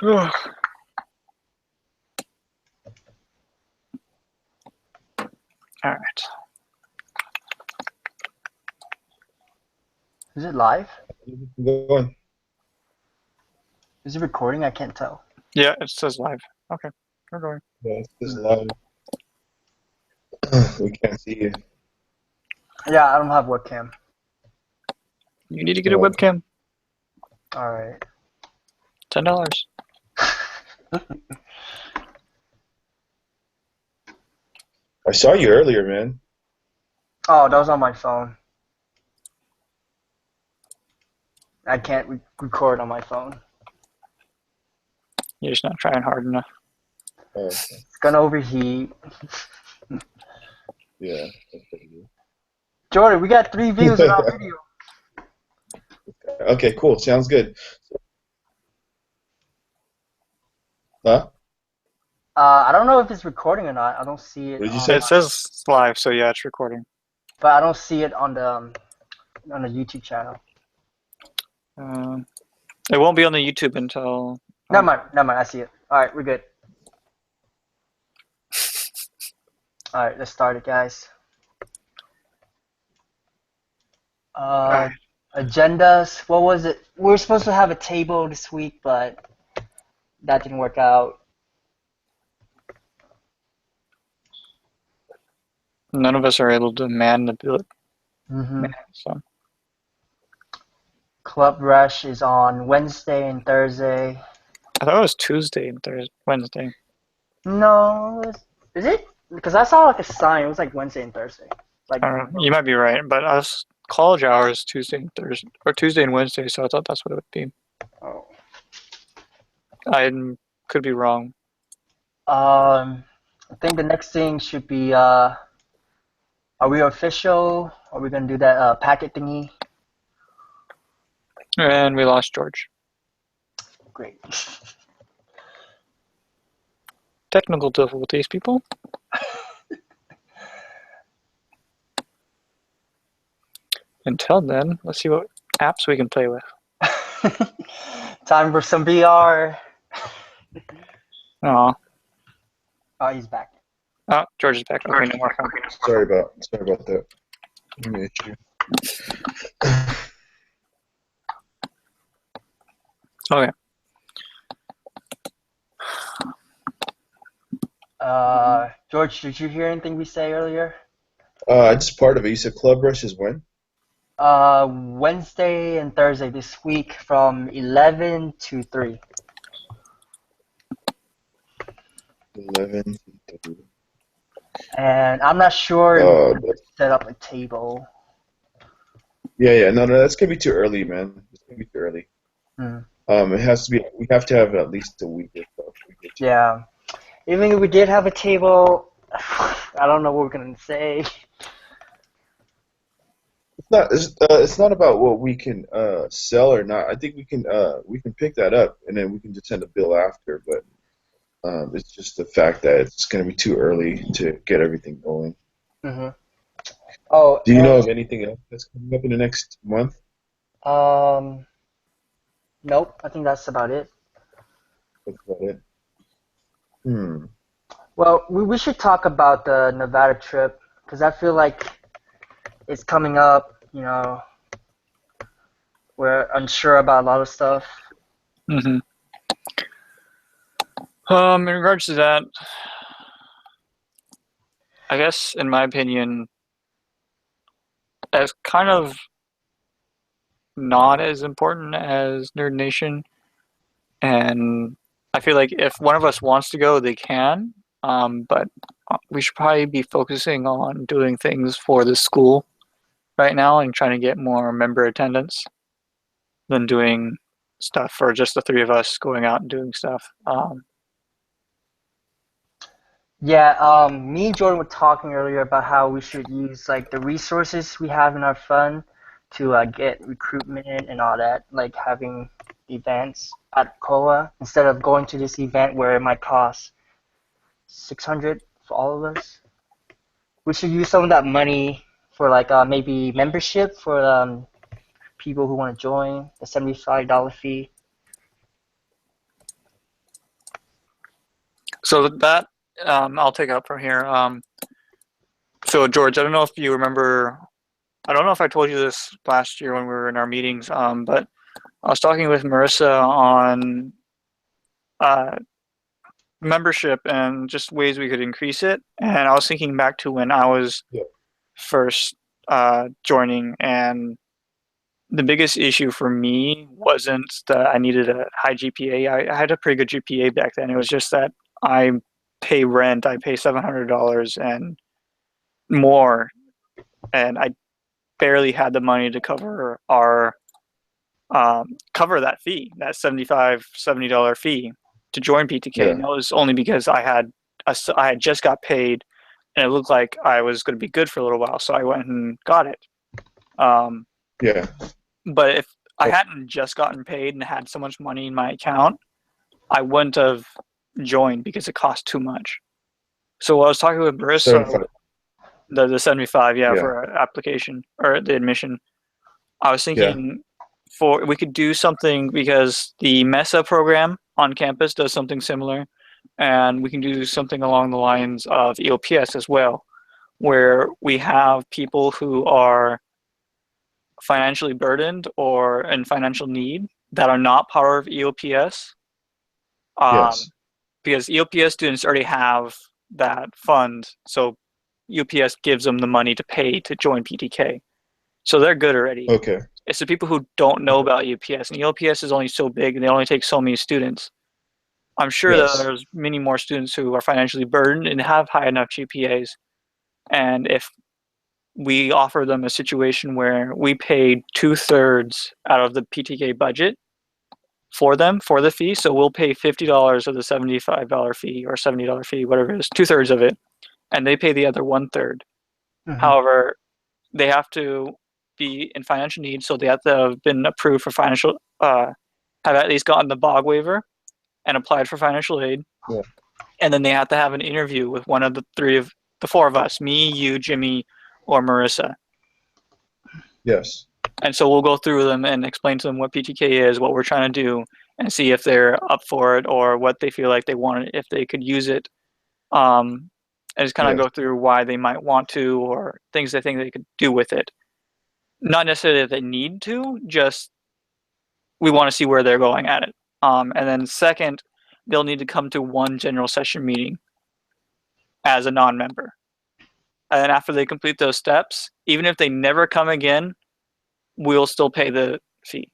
Ugh. All right. Is it live? Going. Is it recording? I can't tell. Yeah, it says live. Okay, we're going. Yeah, this is live. We can't see you. Yeah, I don't have webcam. You need to get a Oh, webcam. All right. $10. I saw you earlier, man. Oh, that was on my phone. I can't record on my phone. You're just not trying hard enough. Oh, It's gonna overheat. yeah. That's pretty Jordan, we got 3 views on our good. video. Okay, cool. Sounds good. Huh? I don't know if it's recording or not. I don't see What it did you on, say? It says it's live, so yeah, it's recording. but I don't see it on the YouTube channel. Um, it won't be on the YouTube until. Never mind. Never mind. I see it. All right, we're good. All right, let's start it, guys. Uh, agendas. What was it? We were supposed to have a table this week, but that didn't work out. None of us are able to man the hmm man, so Club Rush is on Wednesday and Thursday. I thought it was Tuesday and Thursday, Wednesday. No, is it? Because I saw like a sign. It was like Wednesday and Thursday. Like, I don't know. You might be right, but us college hours Tuesday and Thursday or Tuesday and Wednesday, so I thought that's what it would be. oh. I could be wrong. I think the next thing should be are we official? Are we gonna do that packet thingy? And we lost George. Great. Technical difficulties, people. Until then, let's see what apps we can play with. Time for some VR. Oh, Oh, he's back. George is back. Okay, no more fun. Sorry about that. Let me issue. Okay. George, did you hear anything we say earlier? Just part of it. You said Club Rush is when? Wednesday and Thursday this week from 11 to 3. 11. And I'm not sure if Uh, we can set up a table. yeah. No, that's gonna be too early, man. It's gonna be too early. Hmm. It has to be. We have to have at least a week or so. A week or two. Yeah. Even if we did have a table, I don't know what we're gonna say. It's not about what we can sell or not. I think we can pick that up and then we can just send a bill after. But it's just the fact that it's going to be too early to get everything going. hmm Oh, Do you know and of anything else that's coming up in the next month? um, nope. I think that's about it. That's about it. Hmm. Well, we should talk about the Nevada trip because I feel like it's coming up. We're unsure about a lot of stuff. Mm-hmm. In regards to that, I guess in my opinion, as kind of not as important as Nerd Nation, and I feel like if one of us wants to go, they can. But we should probably be focusing on doing things for the school right now and trying to get more member attendance than doing stuff for just the three of us going out and doing stuff. Yeah, me and Jordan were talking earlier about how we should use like the resources we have in our fund to get recruitment and all that, like having events at COA instead of going to this event where it might cost 600 for all of us. We should use some of that money for like maybe membership for people who want to join the $75 fee. So that I'll take up from here. So George, I don't know if you remember. I don't know if I told you this last year when we were in our meetings. But I was talking with Marissa on uh, membership and just ways we could increase it. And I was thinking back to when I was Yeah. first joining, and the biggest issue for me wasn't that I needed a high GPA. I had a pretty good GPA back then. It was just that I pay rent. I pay $700 and more, and I barely had the money to cover our cover that fee, that $70 fee to join PTK. Yeah. And that was only because I had just got paid, and it looked like I was going to be good for a little while, so I went and got it. Yeah. But if I hadn't just gotten paid and had so much money in my account, I wouldn't have joined because it cost too much. So I was talking with Marissa, 75. the 75, Yeah. for application or the admission. I was thinking we could do something because the MESA program on campus does something similar, and we can do something along the lines of EOPS as well, where we have people who are financially burdened or in financial need that are not part of EOPS. Yes. Because EOPS students already have that fund, so UPS gives them the money to pay to join PTK. So they're good already. Okay. It's the people who don't know about UPS, and UPS is only so big and they only take so many students. I'm sure Yes. that there's many more students who are financially burdened and have high enough GPAs. And if we offer them a situation where we paid 2/3 out of the PTK budget for them for the fee, so we'll pay $50 of the $75 fee or $70 fee, whatever it is, 2/3 of it, and they pay the other 1/3. Mhm. However, they have to be in financial need, so they have to have been approved for financial, have at least gotten the BOG waiver and applied for financial aid. Yeah. And then they have to have an interview with one of the four of us, me, you, Jimmy, or Marissa. Yes. And so we'll go through them and explain to them what PTK is, what we're trying to do, and see if they're up for it or what they feel like they want, if they could use it. And just kind of Yes. go through why they might want to or things they think they could do with it. Not necessarily that they need to, just we want to see where they're going at it. And then second, they'll need to come to one general session meeting as a non-member. And then after they complete those steps, even if they never come again, we'll still pay the fee.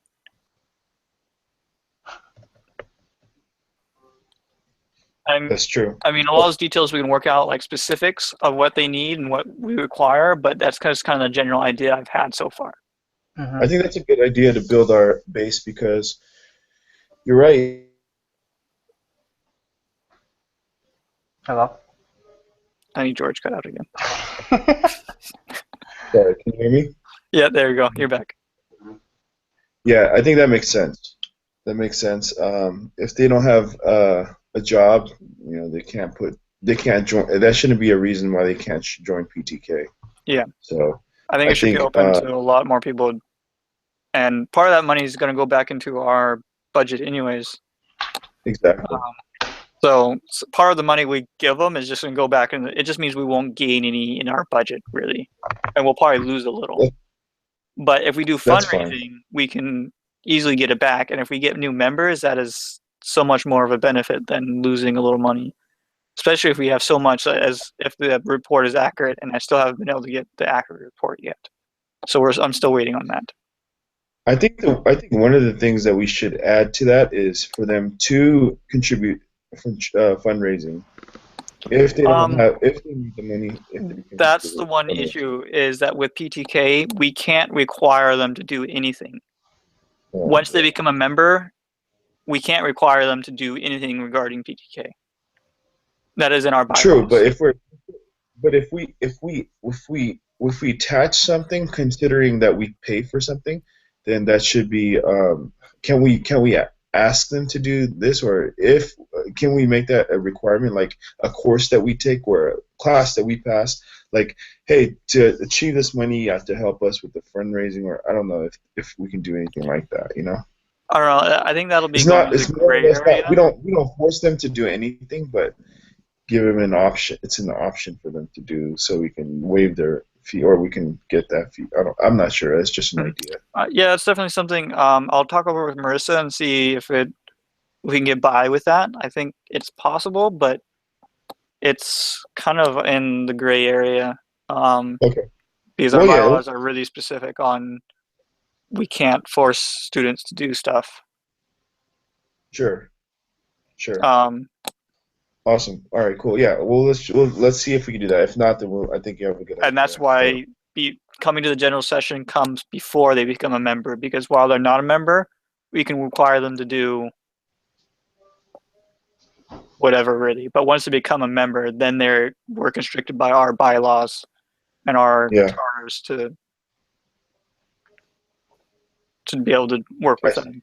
That's true. I mean, all those details we can work out, like specifics of what they need and what we require, but that's kind of the general idea I've had so far. Mhm. I think that's a good idea to build our base because you're right. Hello. I think George cut out again. Sorry, can you hear me? Yeah, there you go. You're back. Yeah, I think that makes sense. That makes sense. If they don't have a job, they can't join. That shouldn't be a reason why they can't join PTK. Yeah. So I think it should be open to a lot more people. And part of that money is going to go back into our budget anyways. exactly. So part of the money we give them is just going to go back, and it just means we won't gain any in our budget, really. And we'll probably lose a little. But if we do That's fundraising, we can easily get it back. And if we get new members, that is so much more of a benefit than losing a little money. Especially if we have so much, as if the report is accurate, and I still haven't been able to get the accurate report yet. So I'm still waiting on that. I think one of the things that we should add to that is for them to contribute from fundraising. If they don't if they need the money, that's the one issue, is that with PTK we can't require them to do anything. Once they become a member, we can't require them to do anything regarding PTK. That is in our bylaws. True, but if we attach something, considering that we pay for something, then that should be. Can we ask them to do this, or can we make that a requirement, like a course that we take or a class that we pass? Like, hey, to achieve this money, you have to help us with the fundraising, or I don't know if we can do anything like that. I don't know. I think that'll be it's going not. into It's more or gray less area. not, we don't force them to do anything, but give them an option. It's an option for them to do, so we can waive their fee, or we can get that fee. I'm not sure. It's just an Mhm. idea. Yeah, it's definitely something. I'll talk over with Marissa and see if we can get by with that. I think it's possible, but it's kind of in the gray area. Okay. Because our Well, yeah. bylaws are really specific on we can't force students to do stuff. Sure. Sure. Um, Awesome. All right. Cool. Yeah. Let's see if we can do that. If not, then I think you have a good and that's idea. So, why coming to the general session comes before they become a member, because while they're not a member, we can require them to do whatever really. But once they become a member, then we're constricted by our bylaws and our yeah. charters to be able to work with them.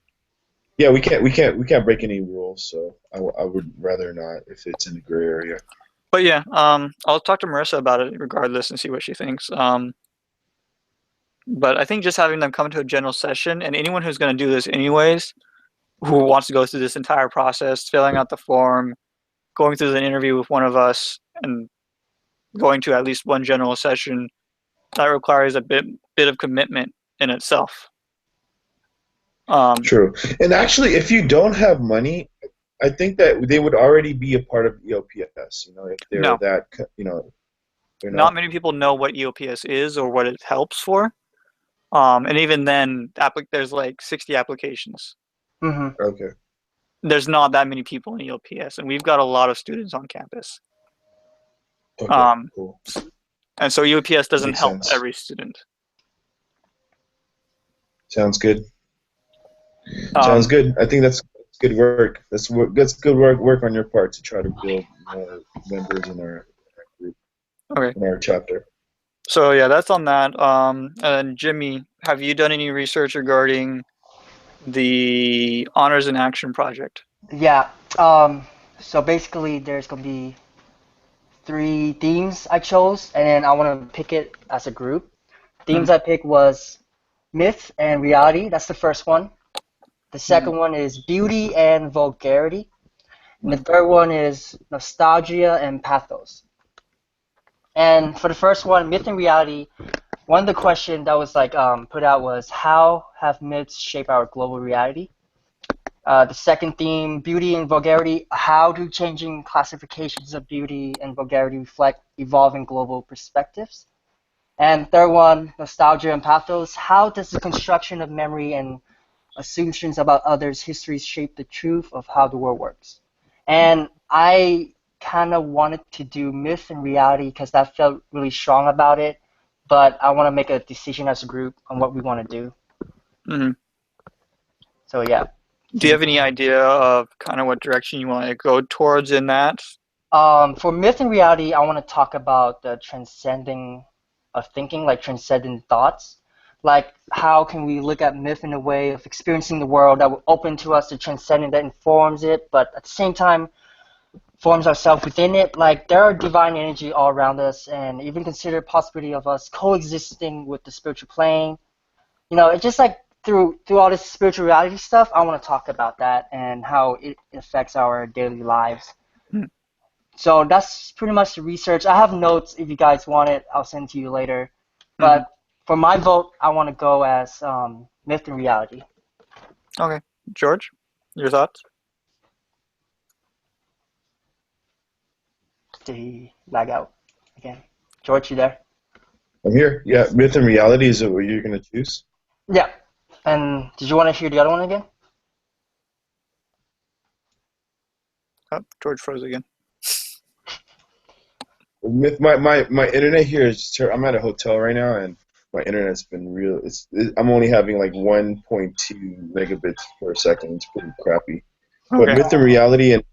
Yeah. We can't break any rules. So I would rather not if it's in the gray area. But yeah, I'll talk to Marissa about it regardless and see what she thinks. But I think just having them come to a general session, and anyone who's going to do this anyways, who wants to go through this entire process, filling out the form, going through the interview with one of us, and going to at least one general session, that requires a bit of commitment in itself. True. And actually, if you don't have money, I think that they would already be a part of EOPS. If they're No. that, they're Not many people know what EOPS is or what it helps for. And even then, there's like 60 applications. Mm-hmm. Okay. There's not that many people in EOPS, and we've got a lot of students on campus. Okay. Cool. And so EOPS doesn't Makes help sense. every student. Sounds good. Sounds good. I think that's good work. That's good work on your part to try to build more members in our group, Okay. in our chapter. So yeah, that's on that. And Jimmy, have you done any research regarding the Honors in Action project? Yeah. So basically, there's gonna be 3 themes I chose, and then I want to pick it as a group. Themes I picked was myth and reality. That's the first one. The second one is beauty and vulgarity. And the third one is nostalgia and pathos. And for the first one, myth and reality, one of the questions that was put out was how have myths shaped our global reality? The second theme, beauty and vulgarity, how do changing classifications of beauty and vulgarity reflect evolving global perspectives? And third one, nostalgia and pathos, how does the construction of memory and assumptions about others' histories shape the truth of how the world works? And I kind of wanted to do myth and reality because that felt really strong about it, but I want to make a decision as a group on what we want to do. Mm-hmm. So yeah. Do you have any idea of kind of what direction you want to go towards in that? For myth and reality, I want to talk about the transcending of thinking, like transcendent thoughts. Like how can we look at myth in a way of experiencing the world that will open to us, the transcendent that informs it, but at the same time forms ourselves within it. Like there are divine energy all around us, and even consider possibility of us coexisting with the spiritual plane. It's just like through all this spirituality stuff, I want to talk about that and how it affects our daily lives. So that's pretty much the research. I have notes if you guys want it. I'll send to you later. But for my vote, I want to go as myth and reality. Okay. George, your thoughts? Did he lag out again? George, you there? I'm here. Yeah, myth and reality is what you're gonna choose. Yeah. And did you want to hear the other one again? Oh, George froze again. My internet here is. I'm at a hotel right now, and my internet's been real. I'm only having like 1.2 megabits per second. It's pretty crappy. But Okay. myth and reality and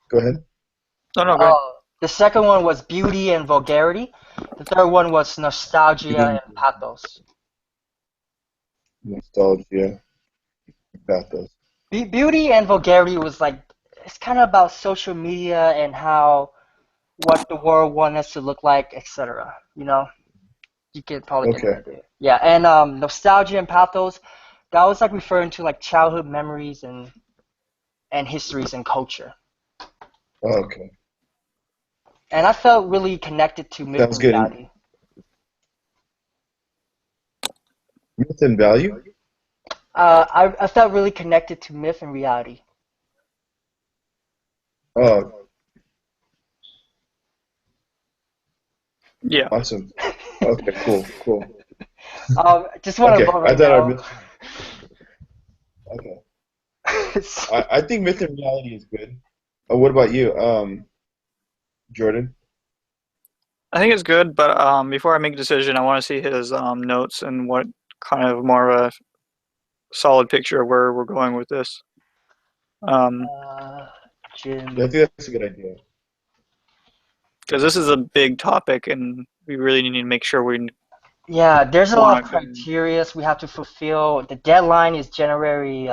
go ahead. No, go ahead. The second one was beauty and vulgarity. The third one was nostalgia and pathos. Nostalgia, pathos. Beauty and vulgarity was it's kind of about social media and what the world wants us to look like, etc. You can probably get an idea. Yeah, and nostalgia and pathos, that was referring to childhood memories and histories and culture. Okay. And I felt really connected to myth Sounds and good. reality. Myth and value? I felt really connected to myth and reality. Oh, Yeah. awesome. Okay, cool. Just want to Okay, vote I right thought our now. myth. Okay, I think myth and reality is good. What about you, Jordan? I think it's good, but before I make a decision, I want to see his notes and what kind of more of a solid picture of where we're going with this. Um, Yeah, I Jim. think that's a good idea. because this is a big topic and we really need to make sure we Yeah, there's a lot want of to. criteria we have to fulfill. The deadline is January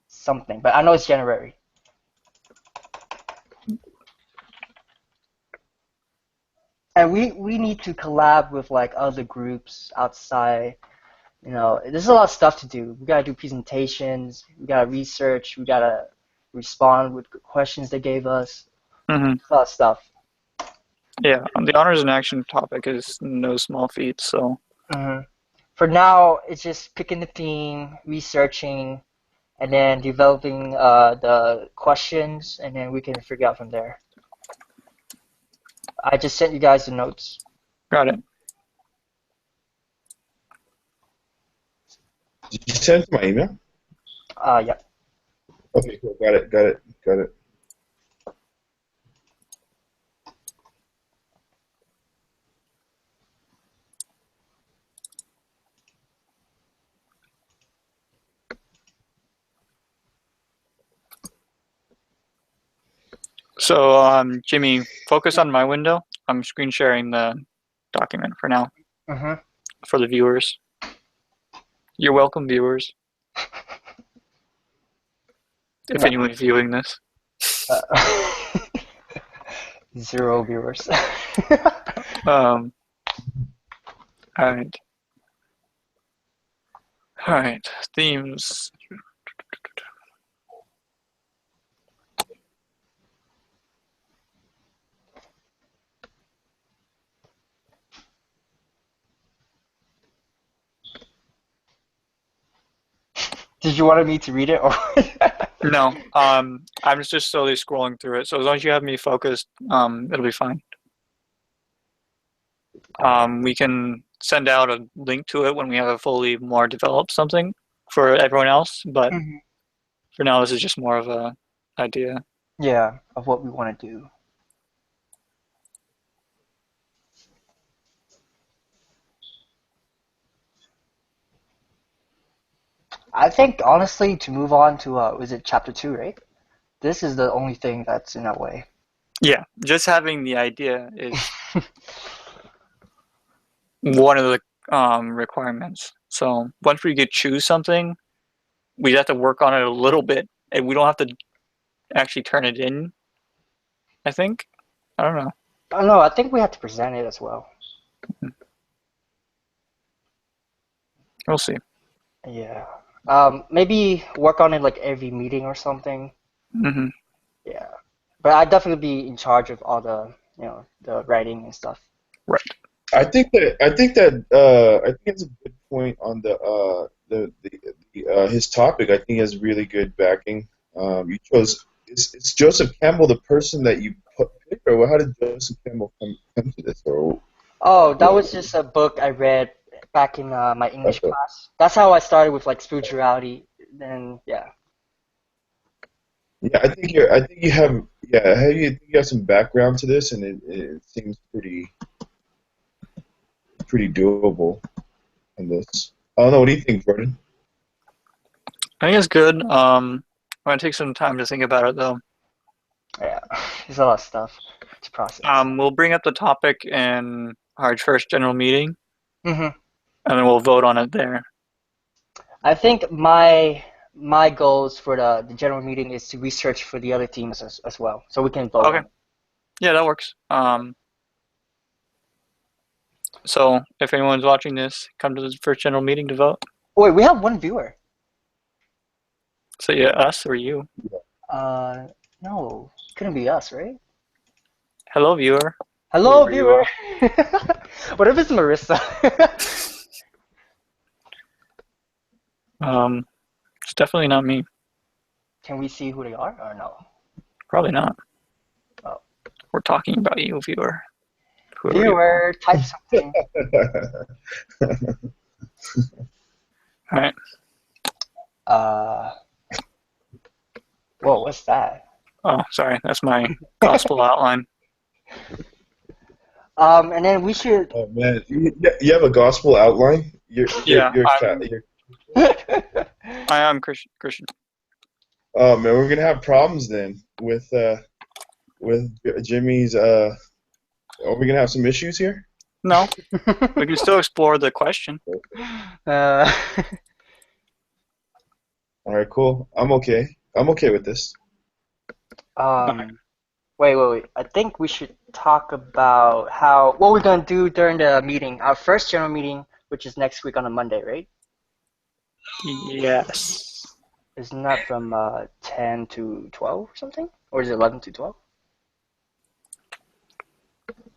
something, but I know it's January. And we need to collab with like other groups outside. You know, there's a lot of stuff to do. We gotta do presentations, we gotta research, we gotta respond with questions they gave us. Hmm. A lot of stuff. Yeah, the honors and action topic is no small feat. So hmm For now, it's just picking the theme, researching, and then developing the questions, and then we can figure out from there. I just sent you guys the notes. got it. Did you send it to my email? Yeah. Okay, cool. Got it. So Jimmy, focus on my window. I'm screen sharing the document for now hmm for the viewers. You're welcome, viewers. If Yeah. anyone's viewing this. Uh, 0 viewers. All right. All right. Themes. Did you want me to read it or? No. I'm just slowly scrolling through it. So as long as you have me focused, it'll be fine. We can send out a link to it when we have a fully more developed something for everyone else. But Mhm. for now, this is just more of a idea. Yeah, of what we want to do. I think honestly to move on to was it chapter 2, right? This is the only thing that's in our way. Yeah, just having the idea is one of the requirements. So once we get choose something, we have to work on it a little bit, and we don't have to actually turn it in. I think. I don't know. Oh no, I think we have to present it as well. We'll see. Yeah. Maybe work on it like every meeting or something. Hmm. Yeah. But I'd definitely be in charge of all the writing and stuff. Right. I think it's a good point on his topic. I think he has really good backing. You chose is Joseph Campbell the person that you picked, or how did Joseph Campbell come to this? Or Oh, that was just a book I read back in my English okay, class. That's how I started with like spirituality. Then yeah. yeah, I think you have you have some background to this, and it seems pretty doable in this. I don't know. What do you think, Jordan? I think it's good. I'm gonna take some time to think about it though. Yeah. There's a lot of stuff to process. We'll bring up the topic in our first general meeting, hmm and then we'll vote on it there. I think my goals for the general meeting is to research for the other teams as well, so we can vote Okay. on it. Yeah, that works. So if anyone's watching this, come to the first general meeting to vote. Wait, we have one viewer. So yeah, us or you. Uh, no, couldn't be us, right? Hello, viewer. Hello, Whoever you viewer. What if it's Marissa? It's definitely not me. Can we see who they are or no? Probably not. Oh. We're talking about you, viewer. Whoever you are. Viewer, type something. All right. Whoa, what's that? Oh, sorry. That's my gospel outline. And then we should. Oh man, you have a gospel outline. Yeah, You're I am Christian. Oh man, we're gonna have problems then with Jimmy's. Are we gonna have some issues here? No, we can still explore the question. uh, All right, cool. I'm okay. I'm okay with this. wait. I think we should talk about what we're gonna do during the meeting, our first general meeting, which is next week on a Monday, right? Yes. Isn't that from 10 to 12 or something? Or is it 11 to 12?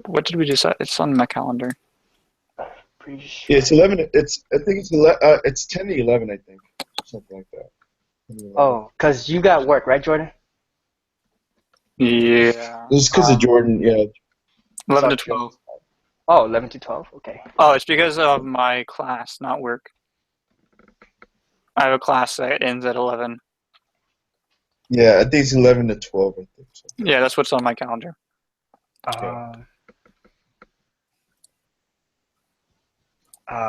What did we decide? It's on my calendar. Pretty sure. Yeah, it's 11. It's 10 to 11, I think, something like that. 10 to 11. Oh, because you got work, right, Jordan? Yeah. It's because of Jordan. Yeah. 11 to 12. Oh, 11 to 12? Okay. Oh, it's because of my class, not work. I have a class that ends at 11. Yeah, I think it's 11 to 12. I think. So. Yeah, that's what's on my calendar.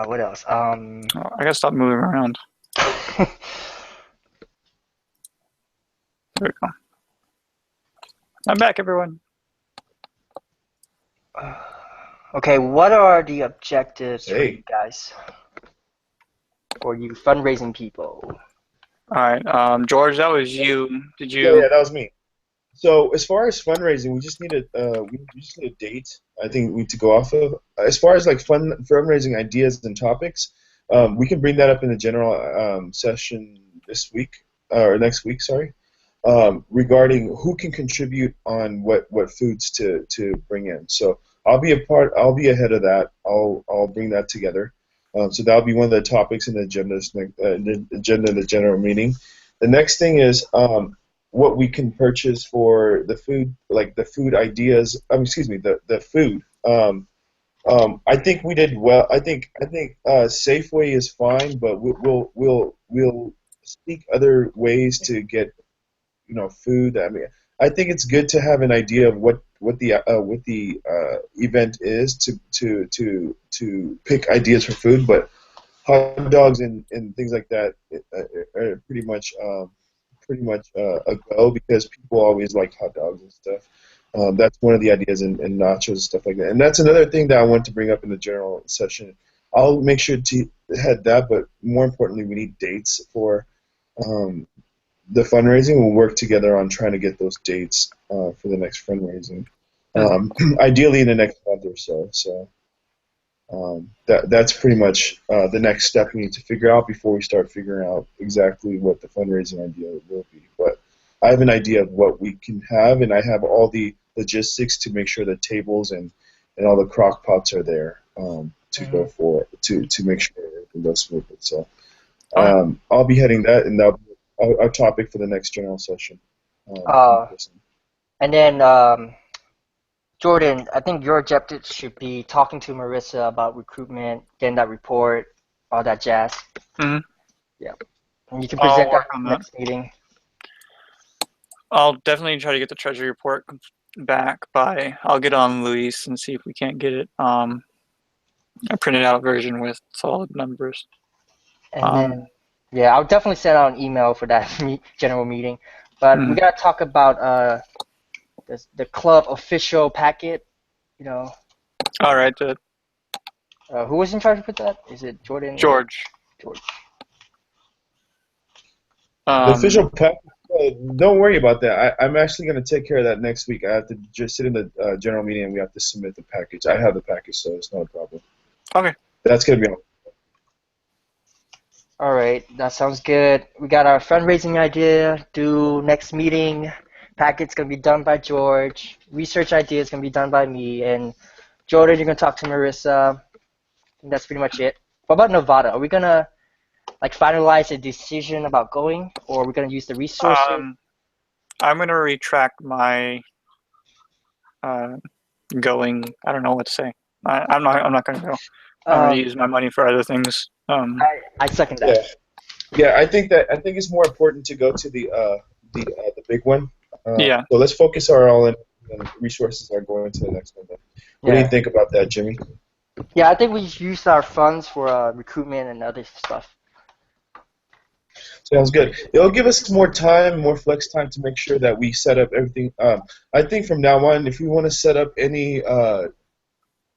What else? Oh, I gotta stop moving around. There we go. I'm back, everyone. Okay, what are the objectives for Hey. you guys? For you fundraising people? All right, George, that was you. Did Yeah, you? that was me. So as far as fundraising, we just need a date. I think we need to go off of. As far as like fundraising ideas and topics, we can bring that up in the general session this week or next week. Sorry, regarding who can contribute on what foods to bring in. So I'll be ahead of that. I'll bring that together. So that'll be one of the topics in the agenda of the general meeting. The next thing is what we can purchase for the food, like the food ideas. Excuse me, the food. I think we did well. I think Safeway is fine, but we'll seek other ways to get food. I mean, I think it's good to have an idea of what the event is to pick ideas for food, but hot dogs and things like that are pretty much a go because people always like hot dogs and stuff. That's one of the ideas, and nachos and stuff like that. And that's another thing that I want to bring up in the general session. I'll make sure to head that, but more importantly, we need dates for the fundraising. We'll work together on trying to get those dates for the next fundraising, ideally in the next month or so. So that's pretty much the next step we need to figure out before we start figuring out exactly what the fundraising idea will be. But I have an idea of what we can have, and I have all the logistics to make sure the tables and all the crock pots are there to go for to make sure everything goes smoothly. So I'll be heading that, and that'll be our topic for the next general session. And then Jordan, I think your objective should be talking to Marissa about recruitment, getting that report, all that jazz. Mhm. Yeah. And you can present I'll work that on that. next meeting. I'll definitely try to get the treasury report back by. I'll get on Luis and see if we can't get it. A printed out version with solid numbers. And then, yeah, I'll definitely send out an email for that general meeting. But we gotta talk about the club official packet. You know. All right, Who was in charge with that? Is it Jordan? George. George. The official pack. Don't worry about that. I'm actually going to take care of that next week. I have to just sit in the general meeting and we have to submit the package. I have the package, so it's not a problem. Okay. That's going to be on. All right, that sounds good. We got our fundraising idea due next meeting, Packet's gonna be done by George. Research ideas gonna be done by me. And Jordan, you're gonna talk to Marissa. I think that's pretty much it. What about Nevada? Are we gonna like finalize a decision about going, or are we gonna use the resources? I'm gonna retract my going. I don't know what to say. I'm not gonna go. I'm gonna use my money for other things. I second that. Yeah, I think it's more important to go to the big one. Yeah. So let's focus our all in and resources are going to the next one. Then. What do you think about that, Jimmy? Yeah, I think we use our funds for recruitment and other stuff. Sounds good. It'll give us more time, more flex time to make sure that we set up everything. I think from now on, if we want to set up any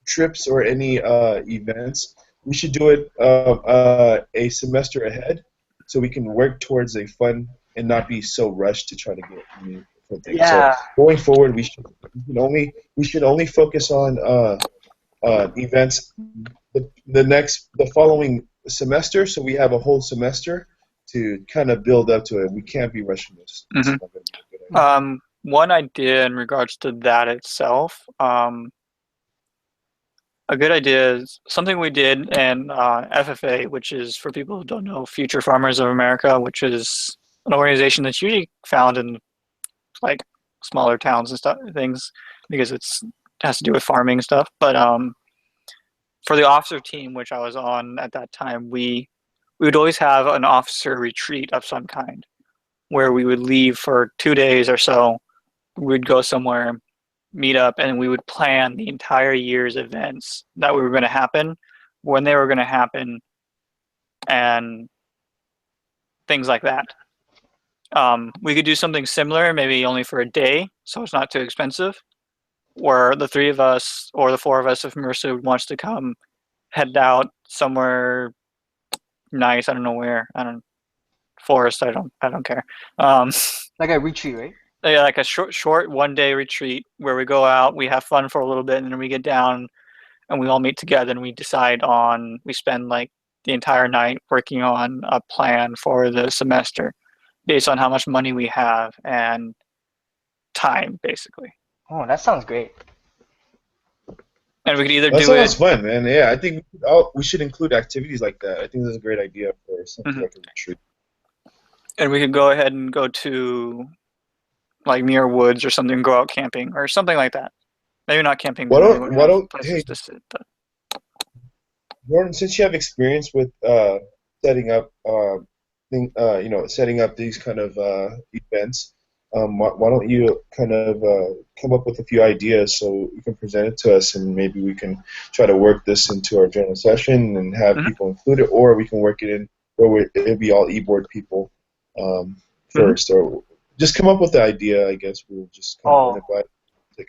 trips or any events, we should do it a semester ahead, so we can work towards a fun and not be so rushed to try to get new things. Yeah. So going forward, we should only focus on events the following semester, so we have a whole semester to kind of build up to it. We can't be rushing this. One idea in regards to that itself, a good idea is something we did in FFA, which is, for people who don't know, Future Farmers of America, which is an organization that's usually found in like smaller towns and stuff, things, because it has to do with farming stuff. But for the officer team, which I was on at that time, we would always have an officer retreat of some kind, where we would leave for 2 days or so. We'd go somewhere, meet up, and we would plan the entire year's events that were going to happen, when they were going to happen, and things like that. We could do something similar, maybe only for a day, so it's not too expensive, where the 3 of us or the 4 of us, if Marissa wants to come, head out somewhere nice. I don't know where. Forest. I don't care. Like a retreat, right? Yeah, like a short 1-day retreat where we go out, we have fun for a little bit, and then we get down and we all meet together and we spend like the entire night working on a plan for the semester based on how much money we have and time, basically. Oh, that sounds great. And we could either that do it. Sounds fun, man. Yeah, I think we should include activities like that. I think that's a great idea for something like a retreat. And we could go ahead and go to like Muir Woods or something, go out camping or something like that. Maybe not camping. Jordan, since you have experience with setting up setting up these kind of events, why don't you kind of come up with a few ideas so you can present it to us, and maybe we can try to work this into our general session and have people included, or we can work it in where it'll be all e-board people first, or just come up with the idea. I guess we'll just kind of run it by.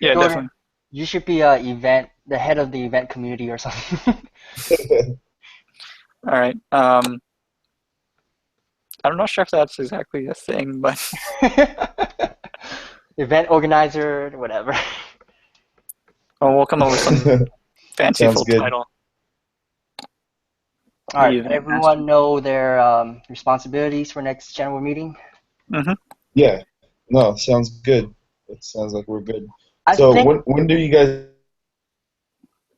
Yeah, definitely. You should be the head of the event community or something. All right. I'm not sure if that's exactly a thing, but event organizer, whatever. Oh, we'll come up with some fancy full good. title. All right. Everyone know their responsibilities for next general meeting? Yeah. No, sounds good. It sounds like we're good. When do you guys?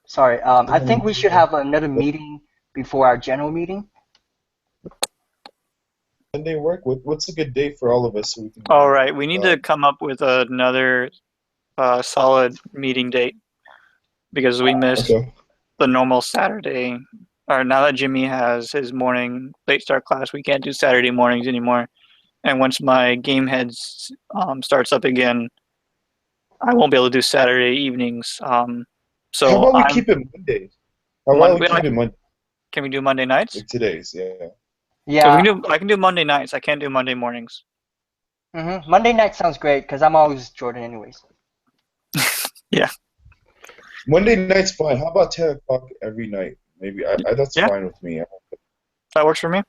Sorry. I think we should have another meeting before our general meeting. Monday work? What's a good day for all of us? So we can, all right, we need to come up with another solid meeting date, because we missed the normal Saturday. Or now that Jimmy has his morning late start class, we can't do Saturday mornings anymore. And once my game heads starts up again, I won't be able to do Saturday evenings. So how about we keep it Monday? Can we do Monday nights? Like today's, yeah. Yeah. So I can do Monday nights. I can't do Monday mornings. Monday night sounds great because I'm always Jordan anyways. Yeah. Monday night's fine. How about 10 o'clock every night? Maybe that's fine with me. That works for me.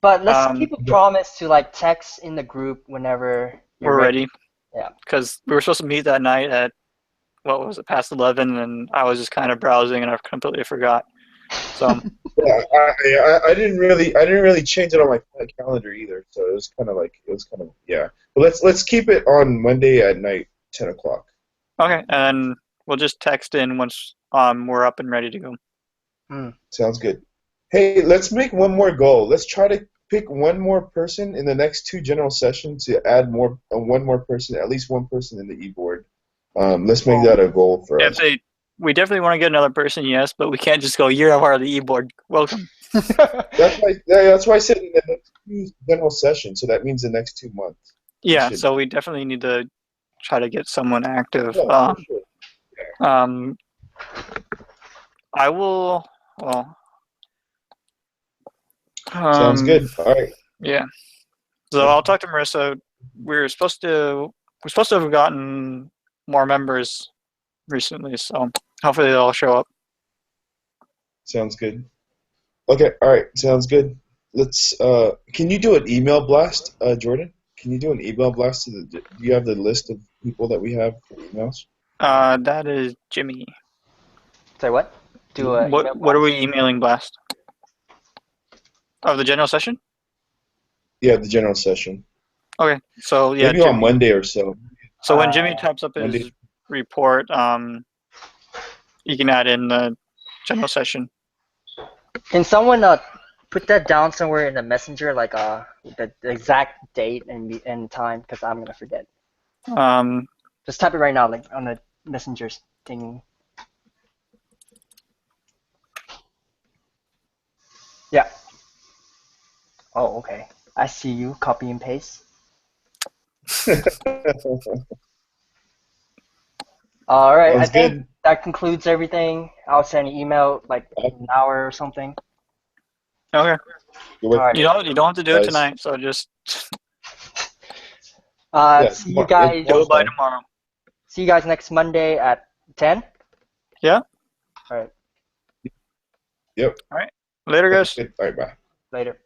But let's keep a promise to like text in the group whenever we're ready. Yeah. Because we were supposed to meet that night at past 11, and I was just kind of browsing and I completely forgot. So Yeah, I didn't really change it on my calendar either, so it was kind of yeah. But let's keep it on Monday at night, 10 o'clock. okay, and then we'll just text in once we're up and ready to go. Sounds good. Hey, let's make one more goal. Let's try to pick one more person in the next 2 general sessions to add one more person, at least one person in the e-board. Let's make that a goal for us. We definitely want to get another person, yes, but we can't just go, you're a part of the e-board. Welcome. That's why I said in the next 2 general sessions. So that means the next 2 months. Yeah, should- so we definitely need to try to get someone active. Yeah, for sure. I will. Well, Sounds good. All right. Yeah. So I'll talk to Marissa. We're supposed to have gotten more members recently, so hopefully they'll show up. Sounds good. Okay. All right. Sounds good. Let's. Can you do an email blast, Jordan? Can you do an email blast do you have the list of people that we have for emails? That is Jimmy. Say what? Do a email What are blast? we emailing blast? Of the general session? Yeah, the general session. Okay, so yeah, Maybe Jimmy. on Monday or so. So when Jimmy types up his Monday. report, you can add in the general session. Can someone put that down somewhere in the messenger, like the exact date and time, because I'm gonna forget. Just type it right now, like on the messenger thing. Yeah. Oh, okay. I see you. Copy and paste. All right. Sounds I think good. that concludes everything. I'll send an email like an hour or something. Okay. Good work. All right. You don't have to do it Guys. tonight, so just See you guys. do it by fine. tomorrow. See you guys next Monday at 10. Yeah. All right. Yep. Later, guys. Good. All right. Bye. Later.